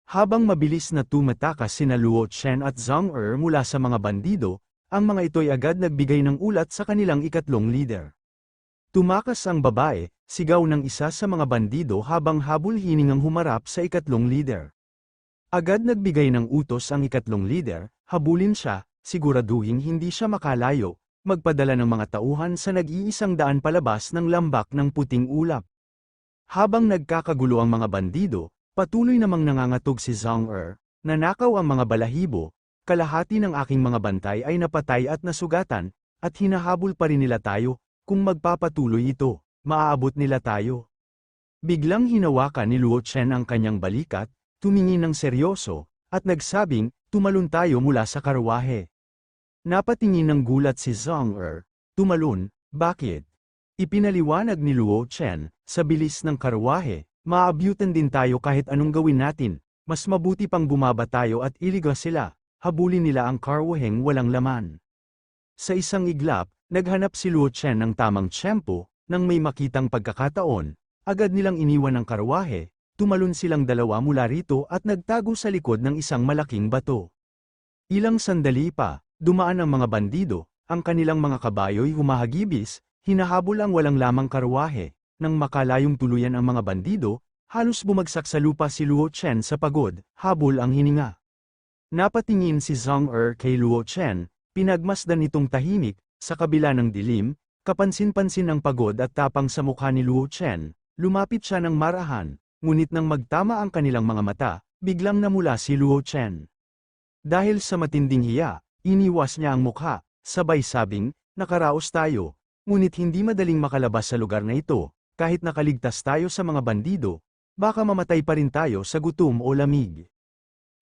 Habang mabilis na tumatakas sina Luo Chen at Zhang Er mula sa mga bandido, ang mga ito'y agad nagbigay ng ulat sa kanilang ikatlong leader. Tumakas ang babae, sigaw ng isa sa mga bandido habang habol-hiningang humarap sa ikatlong leader. Agad nagbigay ng utos ang ikatlong leader, habulin siya, siguraduhin hindi siya makalayo, magpadala ng mga tauhan sa nag-iisang daan palabas ng lambak ng puting ulap. Habang nagkakagulo ang mga bandido, patuloy namang nangangatog si Zhang Er, nanakaw ang mga balahibo, kalahati ng aking mga bantay ay napatay at nasugatan, at hinahabol pa rin nila tayo, kung magpapatuloy ito, maaabot nila tayo. Biglang hinawakan ni Luo Chen ang kanyang balikat, tumingin ng seryoso, at nagsabing, tumalon tayo mula sa karwahe. Napatingin ng gulat si Zhang Er, tumalon, bakit? Ipinaliwanag ni Luo Chen, sa bilis ng karwahe, maabyutan din tayo kahit anong gawin natin, mas mabuti pang bumaba tayo at iliga sila, habulin nila ang karwaheng walang laman. Sa isang iglap, naghanap si Luo Chen ng tamang tiyempo, nang may makitang pagkakataon, agad nilang iniwan ang karwahe, tumalon silang dalawa mula rito at nagtago sa likod ng isang malaking bato. Ilang sandali pa, dumaan ang mga bandido, ang kanilang mga kabayo'y humahagibis, hinahabol ang walang lamang karwahe, nang makalayong tuluyan ang mga bandido, halos bumagsak sa lupa si Luo Chen sa pagod, habol ang hininga. Napatingin si Zhang Er kay Luo Chen, pinagmasdan nitong tahimik, sa kabila ng dilim, kapansin-pansin ang pagod at tapang sa mukha ni Luo Chen, lumapit siya ng marahan. Ngunit nang magtama ang kanilang mga mata, biglang namula si Luo Chen. Dahil sa matinding hiya, iniwas niya ang mukha, sabay sabing, nakaraos tayo, ngunit hindi madaling makalabas sa lugar na ito, kahit nakaligtas tayo sa mga bandido, baka mamatay pa rin tayo sa gutom o lamig.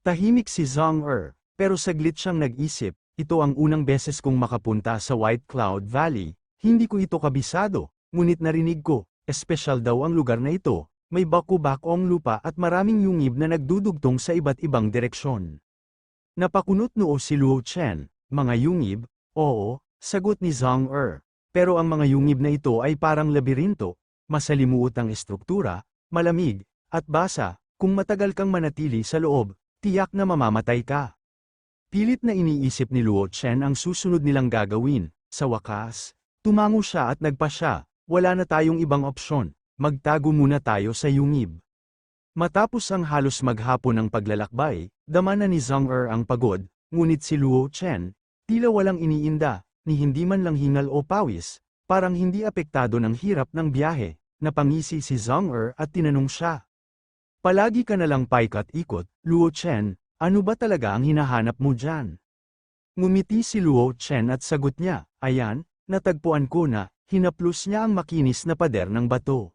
Tahimik si Zhang Er, pero saglit siyang nag-isip, ito ang unang beses kong makapunta sa White Cloud Valley, hindi ko ito kabisado, ngunit narinig ko, espesyal daw ang lugar na ito. May baku-bakong lupa at maraming yungib na nagdudugtong sa iba't ibang direksyon. Napakunot noo si Luo Chen, mga yungib, oo, sagot ni Zhang Er. Pero ang mga yungib na ito ay parang labirinto, masalimuot ang estruktura, malamig, at basa, kung matagal kang manatili sa loob, tiyak na mamamatay ka. Pilit na iniisip ni Luo Chen ang susunod nilang gagawin, sa wakas, tumango siya at nagpasya, wala na tayong ibang opsyon. Magtago muna tayo sa yungib. Matapos ang halos maghapon ng paglalakbay, dama na ni Zhang Er ang pagod, ngunit si Luo Chen, tila walang iniinda, ni hindi man lang hingal o pawis, parang hindi apektado ng hirap ng biyahe, napangisi si Zhang Er at tinanong siya. Palagi ka nalang paikat-ikot, Luo Chen, ano ba talaga ang hinahanap mo dyan? Ngumiti si Luo Chen at sagot niya, ayan, natagpuan ko na, hinaplos niya ang makinis na pader ng bato.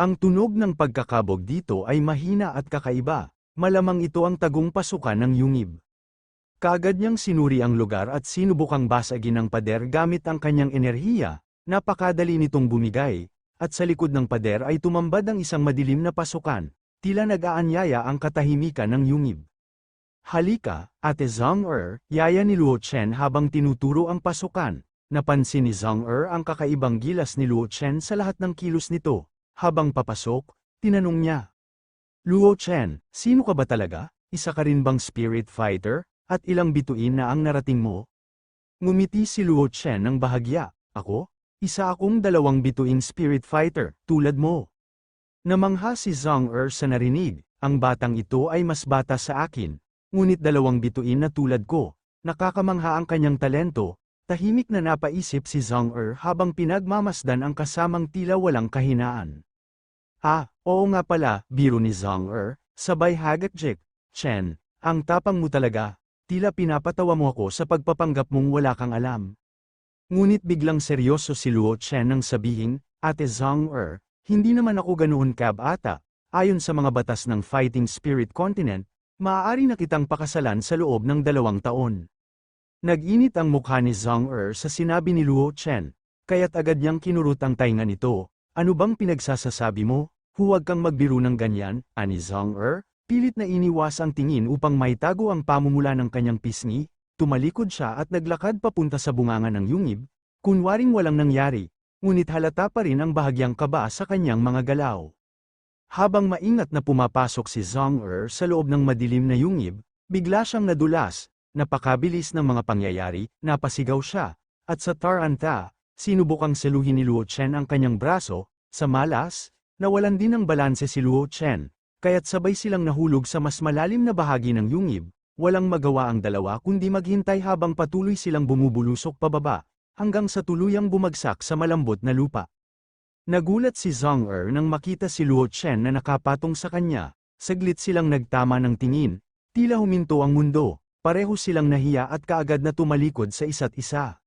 Ang tunog ng pagkakabog dito ay mahina at kakaiba, malamang ito ang tagong pasukan ng yungib. Kaagad niyang sinuri ang lugar at sinubukang basagin ang pader gamit ang kanyang enerhiya, napakadali nitong bumigay, at sa likod ng pader ay tumambad ang isang madilim na pasukan, tila nag-aanyaya ang katahimikan ng yungib. Halika, Ate Zhang Er, yaya ni Luo Chen habang tinuturo ang pasukan, napansin ni Zhang Er ang kakaibang gilas ni Luo Chen sa lahat ng kilos nito. Habang papasok, tinanong niya. Luo Chen, sino ka ba talaga? Isa ka rin bang spirit fighter? At ilang bituin na ang narating mo? Ngumiti si Luo Chen ng bahagya. Ako? Isa akong 2 bituing spirit fighter, tulad mo. Namangha si Zhang Er sa narinig, ang batang ito ay mas bata sa akin, ngunit 2 bituin na tulad ko, nakakamangha ang kanyang talento. Tahimik na napaisip si Zhang Er habang pinagmamasdan ang kasamang tila walang kahinaan. Oo nga pala, biro ni Zhang Er, sabay hagak-jek, Chen, ang tapang mo talaga, tila pinapatawa mo ako sa pagpapanggap mong wala kang alam. Ngunit biglang seryoso si Luo Chen nang sabihin, Ate Zhang Er, hindi naman ako ganoon kab-ata, ayon sa mga batas ng Fighting Spirit Continent, maaari na kitang pakasalan sa loob ng 2 taon. Nag-init ang mukha ni Zhang Er sa sinabi ni Luo Chen, kaya't agad niyang kinurot ang tainga nito. Ano bang pinagsasasabi mo? Huwag kang magbiro ng ganyan, ani Zhang Er, pilit na iniwas ang tingin upang maitago ang pamumula ng kanyang pisngi, tumalikod siya at naglakad papunta sa bunganga ng yungib, kunwaring walang nangyari, ngunit halata pa rin ang bahagyang kaba sa kanyang mga galaw. Habang maingat na pumapasok si Zhong-er sa loob ng madilim na yungib, bigla siyang nadulas, napakabilis ng mga pangyayari, napasigaw siya, at sa taranta, sinubukang seluhin ni Luo Chen ang kanyang braso, sa malas, nawalan din ng balanse si Luo Chen, kaya't sabay silang nahulog sa mas malalim na bahagi ng yungib, walang magawa ang dalawa kundi maghintay habang patuloy silang bumubulusok pababa, hanggang sa tuluyang bumagsak sa malambot na lupa. Nagulat si Zhong-er nang makita si Luo Chen na nakapatong sa kanya, saglit silang nagtama ng tingin, tila huminto ang mundo, pareho silang nahiya at kaagad na tumalikod sa isa't isa.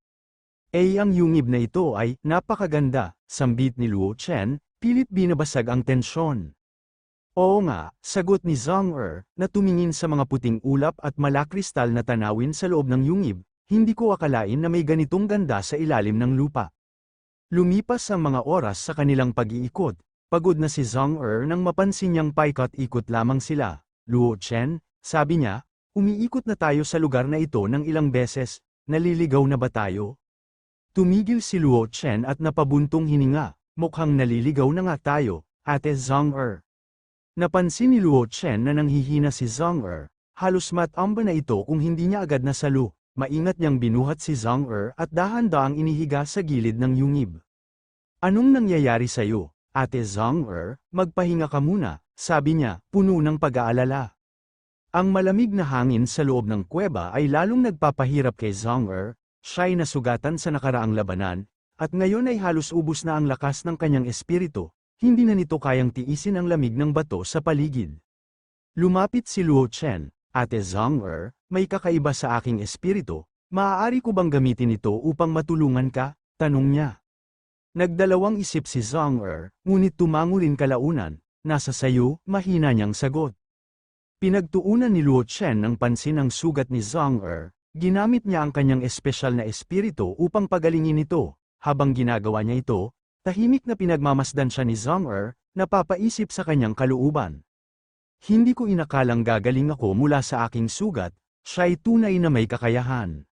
Ang yungib na ito ay napakaganda, sambit ni Luo Chen, pilit binabasag ang tensyon. Oo nga, sagot ni Zhong-er, na tumingin sa mga puting ulap at malakristal na tanawin sa loob ng yungib, hindi ko akalain na may ganitong ganda sa ilalim ng lupa. Lumipas ang mga oras sa kanilang pag-iikot, pagod na si Zhong-er nang mapansin niyang paikot-ikot lamang sila. Luo Chen, sabi niya, umiikot na tayo sa lugar na ito ng ilang beses, naliligaw na ba tayo? Tumigil si Luo Chen at napabuntong hininga, mukhang naliligaw na nga tayo, Ate Zhong-er. Napansin ni Luo Chen na nanghihina si Zhong-er, halos matamba na ito kung hindi niya agad nasalo. Maingat niyang binuhat si Zhong-er at dahan-dahang inihiga sa gilid ng yungib. Anong nangyayari sa'yo, Ate Zhong-er? Magpahinga ka muna, sabi niya, puno ng pag-aalala. Ang malamig na hangin sa loob ng kuweba ay lalong nagpapahirap kay Zhong-er, siya'y nasugatan sa nakaraang labanan, at ngayon ay halos ubos na ang lakas ng kanyang espiritu, hindi na nito kayang tiisin ang lamig ng bato sa paligid. Lumapit si Luo Chen, Ate Zhong-er, may kakaiba sa aking espiritu, maaari ko bang gamitin ito upang matulungan ka? Tanong niya. Nagdalawang isip si Zhong-er, ngunit tumango rin kalaunan, nasa sayo, mahina niyang sagot. Pinagtuunan ni Luo Chen ng pansin ang sugat ni Zhong-er, ginamit niya ang kanyang espesyal na espiritu upang pagalingin ito, habang ginagawa niya ito, tahimik na pinagmamasdan siya ni Zhong-er, napapaisip sa kanyang kalooban. Hindi ko inakalang gagaling ako mula sa aking sugat, siya'y tunay na may kakayahan.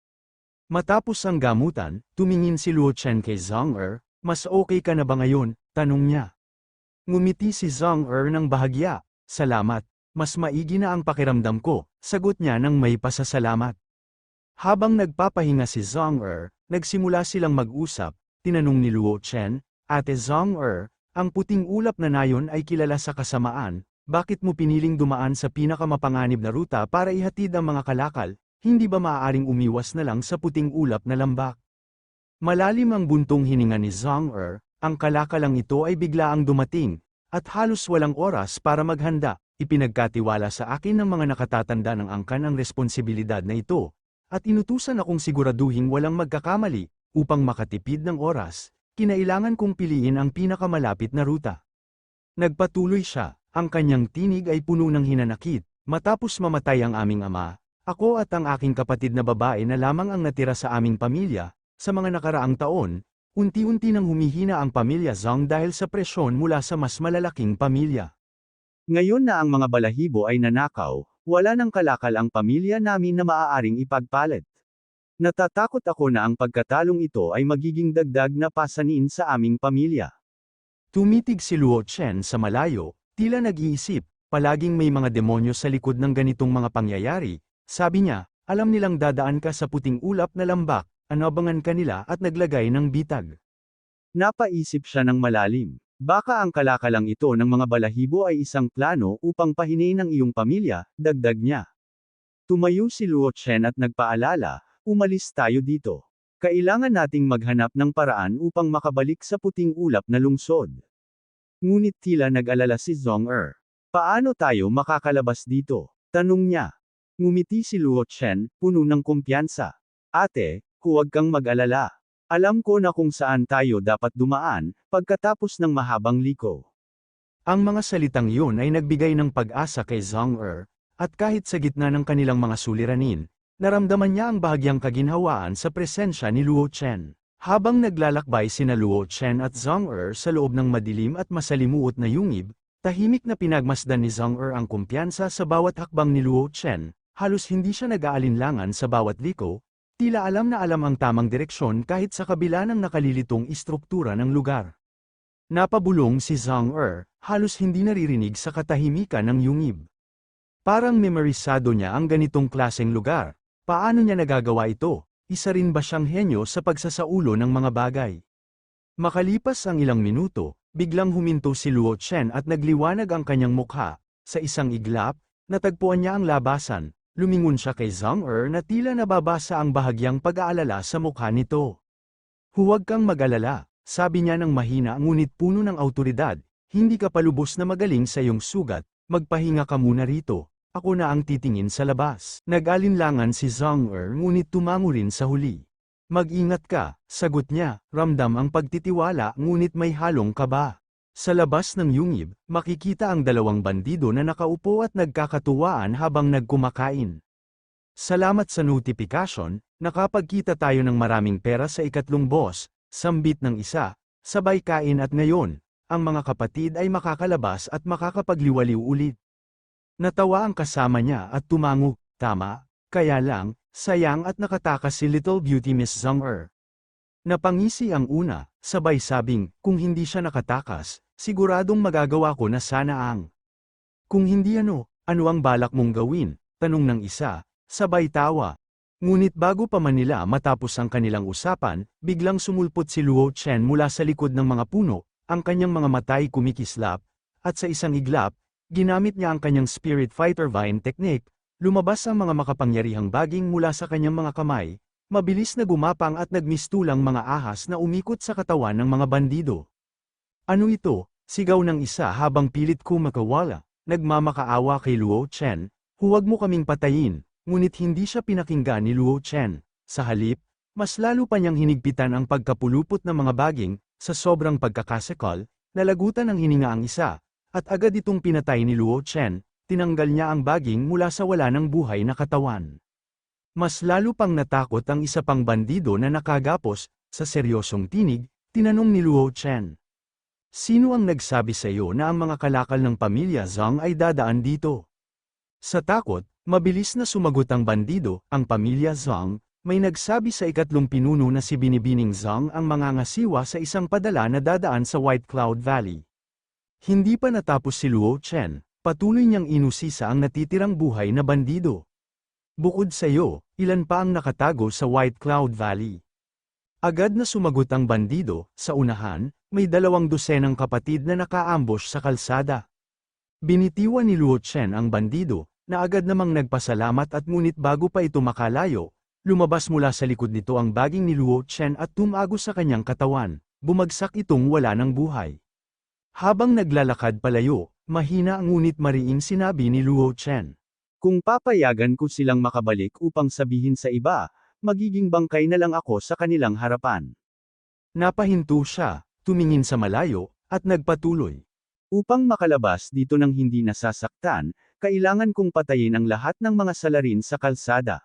Matapos ang gamutan, tumingin si Luo Chen kay Zhong-er, mas okay ka na ba ngayon? Tanong niya. Ngumiti si Zhong-er ng bahagya, salamat, mas maigi na ang pakiramdam ko, sagot niya ng may pasasalamat. Habang nagpapahinga si Zhong-er, nagsimula silang mag-usap, tinanong ni Luo Chen, Ate Zhong-er, ang puting ulap na nayon ay kilala sa kasamaan, bakit mo piniling dumaan sa pinakamapanganib na ruta para ihatid ang mga kalakal, hindi ba maaaring umiwas na lang sa puting ulap na lambak? Malalim ang buntong hininga ni Zhong-er, ang kalakalang ito ay biglaang dumating, at halos walang oras para maghanda, ipinagkatiwala sa akin ng mga nakatatanda ng angkan ang responsibilidad na ito, at inutusan akong siguraduhin walang magkakamali, upang makatipid ng oras, kinailangan kong piliin ang pinakamalapit na ruta. Nagpatuloy siya. Ang kanyang tinig ay puno ng hinanakit, matapos mamatay ang aming ama, ako at ang aking kapatid na babae na lamang ang natira sa aming pamilya, sa mga nakaraang taon, unti-unti nang humihina ang pamilya Zhang dahil sa presyon mula sa mas malalaking pamilya. Ngayon na ang mga balahibo ay nanakaw, wala nang kalakal ang pamilya namin na maaaring ipagpalit. Natatakot ako na ang pagkatalong ito ay magiging dagdag na pasanin sa aming pamilya. Tumitig si Luo Chen sa malayo, tila nag-iisip, palaging may mga demonyo sa likod ng ganitong mga pangyayari, sabi niya, alam nilang dadaan ka sa puting ulap na lambak, anabangan ka nila at naglagay ng bitag. Napaisip siya ng malalim, baka ang kalakalang ito ng mga balahibo ay isang plano upang pahinain ang iyong pamilya, dagdag niya. Tumayo si Luo Chen at nagpaalala, umalis tayo dito. Kailangan nating maghanap ng paraan upang makabalik sa puting ulap na lungsod. Ngunit tila nag-alala si Zhong-er. Paano tayo makakalabas dito? Tanong niya. Ngumiti si Luo Chen, puno ng kumpiyansa. Ate, huwag kang mag-alala. Alam ko na kung saan tayo dapat dumaan, pagkatapos ng mahabang liko. Ang mga salitang yun ay nagbigay ng pag-asa kay Zhong-er, at kahit sa gitna ng kanilang mga suliranin, naramdaman niya ang bahagyang kaginhawaan sa presensya ni Luo Chen. Habang naglalakbay sina Luo Chen at Zhong-er sa loob ng madilim at masalimuot na yungib, tahimik na pinagmasdan ni Zhong-er ang kumpiyansa sa bawat hakbang ni Luo Chen, halos hindi siya nag-aalinlangan sa bawat liko, tila alam na alam ang tamang direksyon kahit sa kabila ng nakalilitong istruktura ng lugar. Napabulong si Zhang halos hindi naririnig sa katahimikan ng yungib. Parang memorisado niya ang ganitong klaseng lugar. Paano niya nagagawa ito? Isa rin ba siyang henyo sa pagsasaulo ng mga bagay? Makalipas ang ilang minuto, biglang huminto si Luo Chen at nagliwanag ang kanyang mukha. Sa isang iglap, natagpuan niya ang labasan. Lumingon siya kay Zhang na tila nababasa ang bahagyang pag-aalala sa mukha nito. Huwag kang mag-alala, sabi niya ng mahina ngunit puno ng awtoridad, hindi ka palubos na magaling sa iyong sugat, magpahinga ka muna rito, ako na ang titingin sa labas. Nag-alinlangan si Zhang ngunit tumango rin sa huli. Mag-ingat ka, sagot niya, ramdam ang pagtitiwala ngunit may halong kaba. Sa labas ng yungib, makikita ang dalawang bandido na nakaupo at nagkakatuwaan habang nagkumakain. Salamat sa notifikasyon, nakapagkita tayo ng maraming pera sa ikatlong boss, sambit ng isa, sabay kain at ngayon, ang mga kapatid ay makakalabas at makakapagliwaliw ulit. Natawa ang kasama niya at tumango, tama, kaya lang, sayang at nakatakas si Little Beauty Miss Zhang Napangisi ang una, sabay sabing, kung hindi siya nakatakas, siguradong magagawa ko na sana ang. Kung hindi ano ang balak mong gawin, tanong ng isa, sabay tawa. Ngunit bago pa man nila matapos ang kanilang usapan, biglang sumulpot si Luo Chen mula sa likod ng mga puno, ang kanyang mga matay kumikislap, at sa isang iglap, ginamit niya ang kanyang Spirit Fighter Vine technique, lumabas ang mga makapangyarihang baging mula sa kanyang mga kamay, mabilis na gumapang at nagmistulang mga ahas na umikot sa katawan ng mga bandido. Ano ito? Sigaw ng isa habang pilit kumakawala, nagmamakaawa kay Luo Chen, huwag mo kaming patayin, ngunit hindi siya pinakinggan ni Luo Chen. Sa halip, mas lalo pa niyang hinigpitan ang pagkapulupot ng mga baging, sa sobrang pagkakasakal, nalagutan ng hininga ang isa, at agad itong pinatay ni Luo Chen, tinanggal niya ang baging mula sa wala ng buhay na katawan. Mas lalo pang natakot ang isa pang bandido na nakagapos, sa seryosong tinig, tinanong ni Luo Chen. Sino ang nagsabi sa iyo na ang mga kalakal ng pamilya Zhang ay dadaan dito? Sa takot, mabilis na sumagot ang bandido, ang pamilya Zhang, may nagsabi sa ikatlong pinuno na si Binibining Zhang ang mangangasiwa sa isang padala na dadaan sa White Cloud Valley. Hindi pa natapos si Luo Chen, patuloy niyang inusisa ang natitirang buhay na bandido. Bukod sa iyo, ilan pa ang nakatago sa White Cloud Valley? Agad na sumagot ang bandido, sa unahan, may 2 dosenang kapatid na nakaambush sa kalsada. Binitiwan ni Luo Chen ang bandido, na agad namang nagpasalamat at ngunit bago pa ito makalayo, lumabas mula sa likod nito ang baging ni Luo Chen at tumago sa kanyang katawan, bumagsak itong wala ng buhay. Habang naglalakad palayo, mahina ngunit mariing sinabi ni Luo Chen. Kung papayagan ko silang makabalik upang sabihin sa iba, magiging bangkay na lang ako sa kanilang harapan. Napahinto siya, tumingin sa malayo, at nagpatuloy. Upang makalabas dito ng hindi nasasaktan, kailangan kong patayin ang lahat ng mga salarin sa kalsada.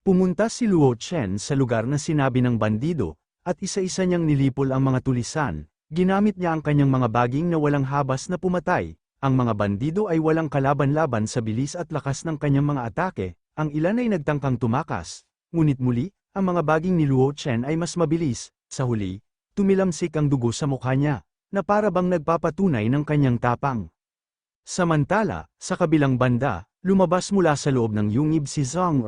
Pumunta si Luo Chen sa lugar na sinabi ng bandido, at isa-isa niyang nilipol ang mga tulisan, ginamit niya ang kanyang mga baging na walang habas na pumatay. Ang mga bandido ay walang kalaban-laban sa bilis at lakas ng kanyang mga atake, ang ilan ay nagtangkang tumakas, ngunit muli, ang mga baging ni Luo Chen ay mas mabilis, sa huli, tumilamsik ang dugo sa mukha niya, na para bang nagpapatunay ng kanyang tapang. Samantala, sa kabilang banda, lumabas mula sa loob ng yungib si Zhang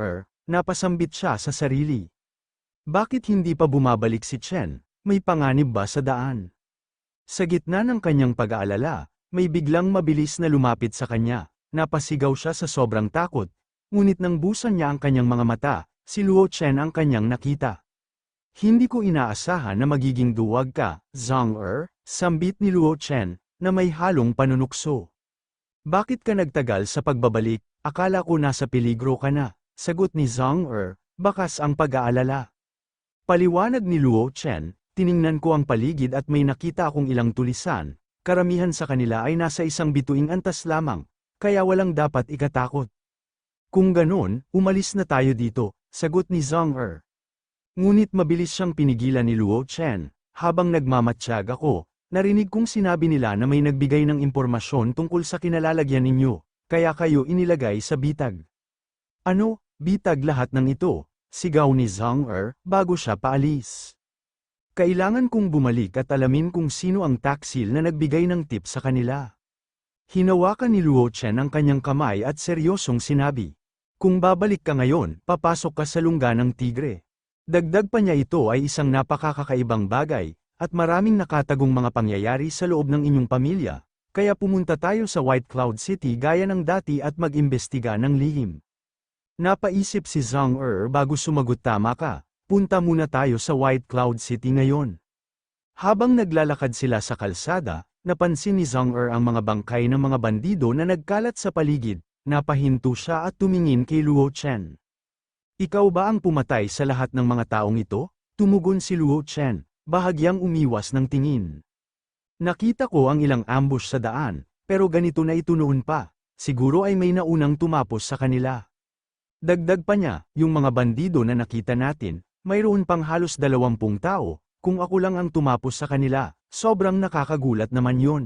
napasambit siya sa sarili. Bakit hindi pa bumabalik si Chen? May panganib ba sa daan? Sa gitna ng kanyang pag-aalala, may biglang mabilis na lumapit sa kanya, napasigaw siya sa sobrang takot, ngunit nang busan niya ang kanyang mga mata, si Luo Chen ang kanyang nakita. Hindi ko inaasahan na magiging duwag ka, Zhang sambit ni Luo Chen, na may halong panunukso. Bakit ka nagtagal sa pagbabalik, akala ko nasa peligro ka na, sagot ni Zhang bakas ang pag-aalala. Paliwanag ni Luo Chen, tiningnan ko ang paligid at may nakita akong ilang tulisan. Karamihan sa kanila ay nasa isang bituing antas lamang, kaya walang dapat ikatakot. Kung ganon, umalis na tayo dito, sagot ni Zhang Ngunit mabilis siyang pinigilan ni Luo Chen, habang nagmamatsyag ako, narinig kong sinabi nila na may nagbigay ng impormasyon tungkol sa kinalalagyan ninyo, kaya kayo inilagay sa bitag. Ano, bitag lahat ng ito? Sigaw ni Zhang bago siya paalis. Kailangan kong bumalik at alamin kung sino ang taksil na nagbigay ng tip sa kanila. Hinawakan ni Luo Chen ang kanyang kamay at seryosong sinabi. Kung babalik ka ngayon, papasok ka sa lungga ng tigre. Dagdag pa niya ito ay isang napakakakaibang bagay, at maraming nakatagong mga pangyayari sa loob ng inyong pamilya, kaya pumunta tayo sa White Cloud City gaya ng dati at mag-imbestiga ng lihim. Napaisip si Zhang bago sumagot tama ka. Punta muna tayo sa White Cloud City ngayon. Habang naglalakad sila sa kalsada, napansin ni Zhang ang mga bangkay ng mga bandido na nagkalat sa paligid, napahinto siya at tumingin kay Luo Chen. Ikaw ba ang pumatay sa lahat ng mga taong ito? Tumugon si Luo Chen, bahagyang umiwas ng tingin. Nakita ko ang ilang ambush sa daan, pero ganito na ito noon pa, siguro ay may naunang tumapos sa kanila. Dagdag pa niya, yung mga bandido na nakita natin, mayroon pang halos 20 tao, kung ako lang ang tumapos sa kanila, sobrang nakakagulat naman yun.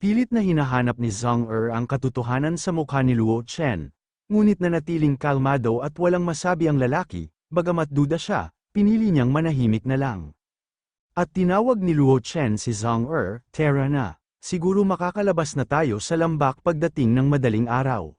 Pilit na hinahanap ni Zhang ang katotohanan sa mukha ni Luo Chen, ngunit nanatiling kalmado at walang masabi ang lalaki, bagamat duda siya, pinili niyang manahimik na lang. At tinawag ni Luo Chen si Zhang tara na, siguro makakalabas na tayo sa lambak pagdating ng madaling araw.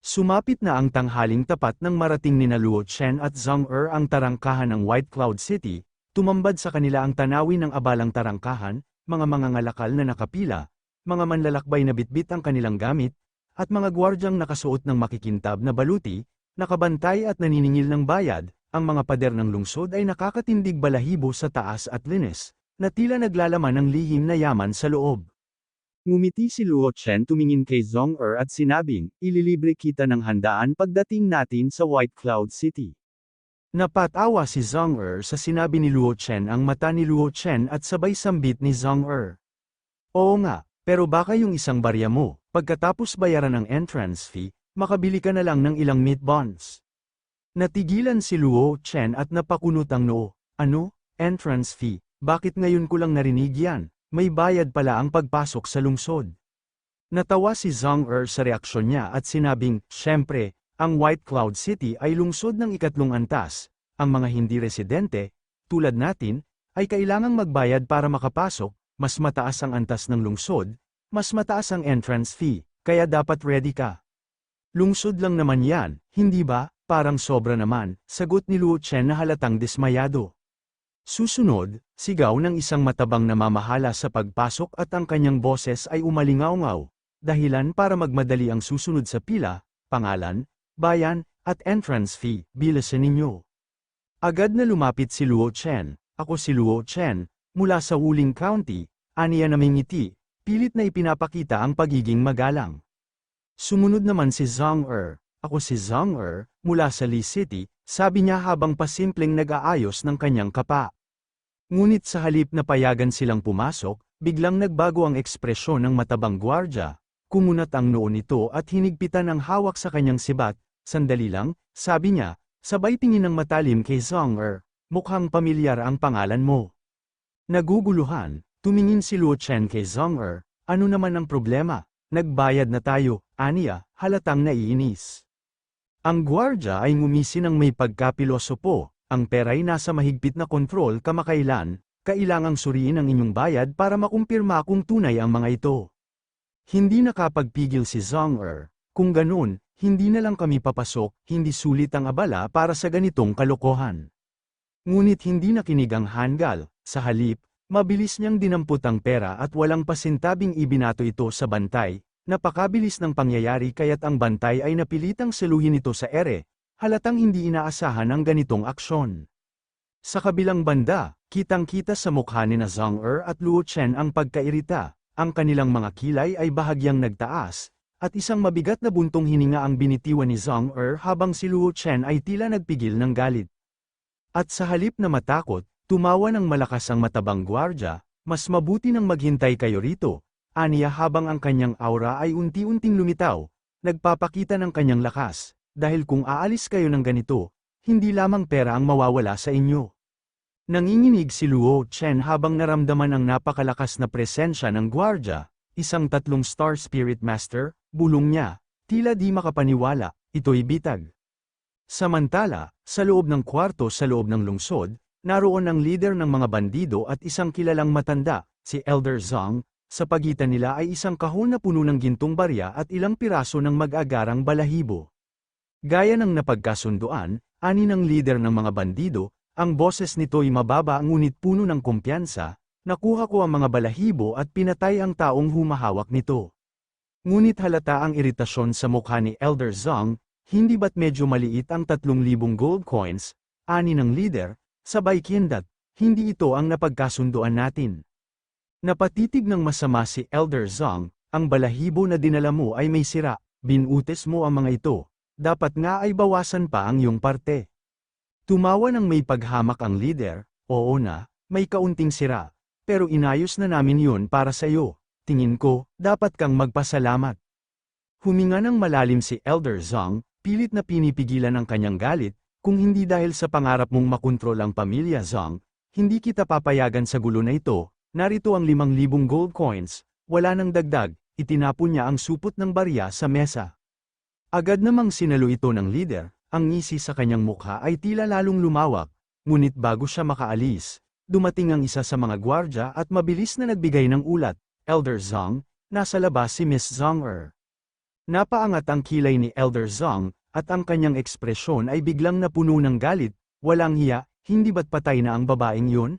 Sumapit na ang tanghaling tapat nang marating nina Luo Chen at Zhang ang tarangkahan ng White Cloud City, tumambad sa kanila ang tanawin ng abalang tarangkahan, mga mangangalakal na nakapila, mga manlalakbay na bitbit ang kanilang gamit, at mga gwardyang nakasuot ng makikintab na baluti, nakabantay at naniningil ng bayad, ang mga pader ng lungsod ay nakakatindig balahibo sa taas at linis, na tila naglalaman ng lihim na yaman sa loob. Ngumiti si Luo Chen tumingin kay Zhang at sinabing, ililibre kita ng handaan pagdating natin sa White Cloud City. Napatawa si Zhang sa sinabi ni Luo Chen ang mata ni Luo Chen at sabay sambit ni Zhang Oo nga, pero baka yung isang barya mo, pagkatapos bayaran ng entrance fee, makabili ka na lang ng ilang meat buns. Natigilan si Luo Chen at napakunot ang noo. Ano? Entrance fee? Bakit ngayon ko lang narinig yan? May bayad pala ang pagpasok sa lungsod. Natawa si Zhang sa reaksyon niya at sinabing, syempre, ang White Cloud City ay lungsod ng ikatlong antas. Ang mga hindi residente, tulad natin, ay kailangang magbayad para makapasok, mas mataas ang antas ng lungsod, mas mataas ang entrance fee, kaya dapat ready ka. Lungsod lang naman yan, hindi ba? Parang sobra naman, sagot ni Luo Chen na halatang dismayado. Susunod, sigaw ng isang matabang namamahala sa pagpasok at ang kanyang boses ay umalingaw-ngaw, dahilan para magmadali ang susunod sa pila, pangalan, bayan, at entrance fee, bilisan ninyo. Agad na lumapit si Luo Chen, ako si Luo Chen, mula sa Wuling County, aniya na ngiti, pilit na ipinapakita ang pagiging magalang. Sumunod naman si Zhang ako si Zhang mula sa Li City, sabi niya habang pasimpleng nag-aayos ng kanyang kapa. Ngunit sa halip na payagan silang pumasok, biglang nagbago ang ekspresyon ng matabang gwardya, kumunat ang noo nito at hinigpitan ang hawak sa kanyang sibat, sandali lang, sabi niya, sabay tingin ng matalim kay Zhang mukhang pamilyar ang pangalan mo. Naguguluhan, tumingin si Luo Chen kay Zhang ano naman ang problema, nagbayad na tayo, aniya, halatang naiinis. Ang gwardya ay ngumisi ng may pagkapilosopo, ang pera'y nasa mahigpit na kontrol kamakailan, kailangang suriin ang inyong bayad para makumpirma kung tunay ang mga ito. Hindi nakapagpigil si Zhang kung ganun, hindi na lang kami papasok, hindi sulit ang abala para sa ganitong kalokohan. Ngunit hindi nakinig ang hanggal, sa halip, mabilis niyang dinampot ang pera at walang pasintabing ibinato ito sa bantay. Napakabilis ng pangyayari kaya't ang bantay ay napilitang saluhin ito sa ere, halatang hindi inaasahan ang ganitong aksyon. Sa kabilang banda, kitang-kita sa mukha ni Zhang at Luo Chen ang pagkairita, ang kanilang mga kilay ay bahagyang nagtaas, at isang mabigat na buntong hininga ang binitiwan ni Zhang habang si Luo Chen ay tila nagpigil ng galit. At sa halip na matakot, tumawa ng malakas ang matabang gwardya, mas mabuti nang maghintay kayo rito. Aniya habang ang kanyang aura ay unti-unting lumitaw, nagpapakita ng kanyang lakas, dahil kung aalis kayo ng ganito, hindi lamang pera ang mawawala sa inyo. Nanginginig si Luo Chen habang naramdaman ang napakalakas na presensya ng gwardya, isang 3-star spirit master, bulong niya, tila di makapaniwala, ito'y bitag. Samantala, sa loob ng kwarto sa loob ng lungsod, Naroon ang leader ng mga bandido at isang kilalang matanda, si Elder Zhang. Sa pagitan nila ay isang kahon na puno ng gintong barya at ilang piraso ng mag-agarang balahibo. Gaya ng napagkasunduan, ani ng leader ng mga bandido, ang boses nito'y mababa ngunit puno ng kumpiyansa. Nakuha ko ang mga balahibo at pinatay ang taong humahawak nito. Ngunit halata ang iritasyon sa mukha ni Elder Zhang, hindi ba't medyo maliit ang 3,000 gold coins, ani ng leader, sabay kindat, hindi ito ang napagkasunduan natin. Napatitig ng masama si Elder Zhang, ang balahibo na dinala mo ay may sira, binutis mo ang mga ito, dapat nga ay bawasan pa ang iyong parte. Tumawa ng may paghamak ang leader, oo na, may kaunting sira, pero inayos na namin yun para sa iyo, tingin ko, dapat kang magpasalamat. Huminga ng malalim si Elder Zhang, pilit na pinipigilan ang kanyang galit, kung hindi dahil sa pangarap mong makontrol ang pamilya Zhang, hindi kita papayagan sa gulo na ito. Narito ang 5,000 gold coins, wala nang dagdag, itinapon niya ang supot ng barya sa mesa. Agad namang sinalo ito ng leader, ang ngisi sa kanyang mukha ay tila lalong lumawak, ngunit bago siya makaalis, dumating ang isa sa mga gwardya at mabilis na nagbigay ng ulat, Elder Zhang, nasa labas si Miss Zhang Er. Napaangat ang kilay ni Elder Zhang, at ang kanyang ekspresyon ay biglang napuno ng galit, walang hiya, hindi ba't patay na ang babaeng yun?